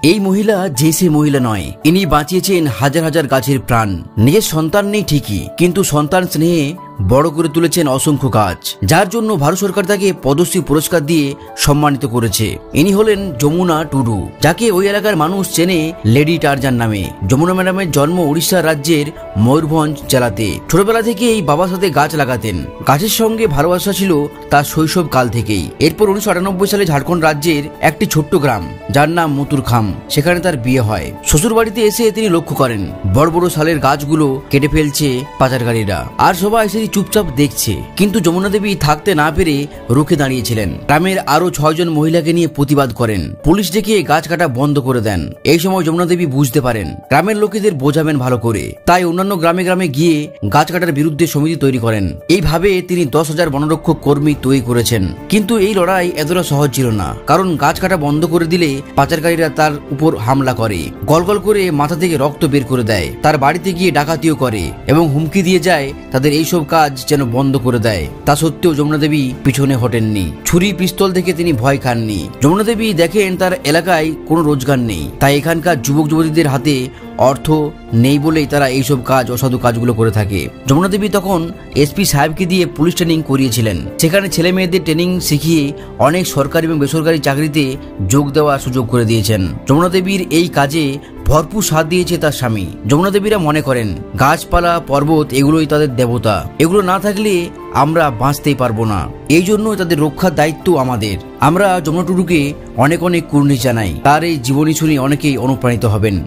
এই মহিলা যে সে মহিলা নয়, ইনি বাঁচিয়েছেন হাজার হাজার গাছের প্রাণ। নিজের সন্তান নেই ঠিকই, কিন্তু সন্তান স্নেহে বড় করে তুলেছেন অসংখ্য গাছ, যার জন্য ভারত সরকার তাকে পদ্মশ্রী পুরস্কার দিয়ে সম্মানিত করেছে। ইনি হলেন যমুনা টুডু, যাকে ওই এলাকার মানুষ চেনে লেডি টারজান নামে। যমুনা ম্যাডামের জন্ম উড়িষ্যা রাজ্যের ময়ূরভঞ্জ জেলাতে। ছোটবেলা থেকেই বাবার সাথে গাছ লাগাতেন। গাছের সঙ্গে ভালোবাসা ছিল তার শৈশব কাল থেকেই। এরপর 1998 সালে ঝাড়খণ্ড রাজ্যের একটি ছোট্ট গ্রাম, যার নাম মুতুরখাম, সেখানে তার বিয়ে হয়। শ্বশুর বাড়িতে এসে তিনি লক্ষ্য করেন বড় বড় শালের গাছগুলো কেটে ফেলছে পাচারকারীরা, আর সবাই এসে চুপচাপ দেখছে। কিন্তু যমুনা দেবী থাকতে না পেরে রুখে দাঁড়িয়েছিলেন। গ্রামের আরো 6 জন মহিলাকে নিয়ে প্রতিবাদ করেন। পুলিশ ডেকে গাছ কাটা বন্ধ করে দেন। এই সময় যমুনা দেবী বুঝতে পারেন গ্রামের লোকেদের বোঝাবেন ভালো করে, তাই অন্যান্য গ্রামে গ্রামে গিয়ে গাছ কাটার বিরুদ্ধে সমিতি তৈরি করেন। এইভাবে তিনি 10,000 বনরক্ষক কর্মী তৈরি করেছেন। কিন্তু এই লড়াই এতটা সহজ ছিল না, কারণ গাছ কাটা বন্ধ করে দিলে পাচারকারীরা তার উপর হামলা করে, গলগল করে মাথা থেকে রক্ত বের করে দেয়, তার বাড়িতে গিয়ে ডাকাতিও করে এবং হুমকি দিয়ে যায় তাদের এইসব কাজ যেন বন্ধ করে দেয়। তা সত্ত্বেও যমুনা দেবী পিছনে হটেননি। ছুরি পিস্তল থেকে তিনি ভয় খাননি। যমুনা দেবী দেখেন তার এলাকায় কোনো রোজগার নেই, তাই এখানকার যুবক যুবতীদের হাতে অর্থ নেই বলেই তারা এইসব কাজ, অসাধু কাজগুলো করে থাকে। যমুনা দেবী তখন এসপি সাহেবকে দিয়ে পুলিশ ট্রেনিং করিয়েছিলেন। সেখানে ছেলে মেয়েদের ট্রেনিং শিখিয়ে অনেক সরকারি এবং বেসরকারি চাকরিতে যোগ দেওয়ার সুযোগ করে দিয়েছেন। যমুনা দেবীর এই কাজে ভরপুর সাথ দিয়েছে তার স্বামী। যমুনা দেবীরা মনে করেন গাছপালা পর্বত এগুলোই তাদের দেবতা, এগুলো না থাকলে আমরা বাঁচতেই পারবো না। এই জন্য তাদের রক্ষার দায়িত্ব আমাদের। আমরা যমুনা টুডুকে অনেক অনেক কুর্নিশ জানাই। তার এই জীবনী শুনে অনেকেই অনুপ্রাণিত হবেন।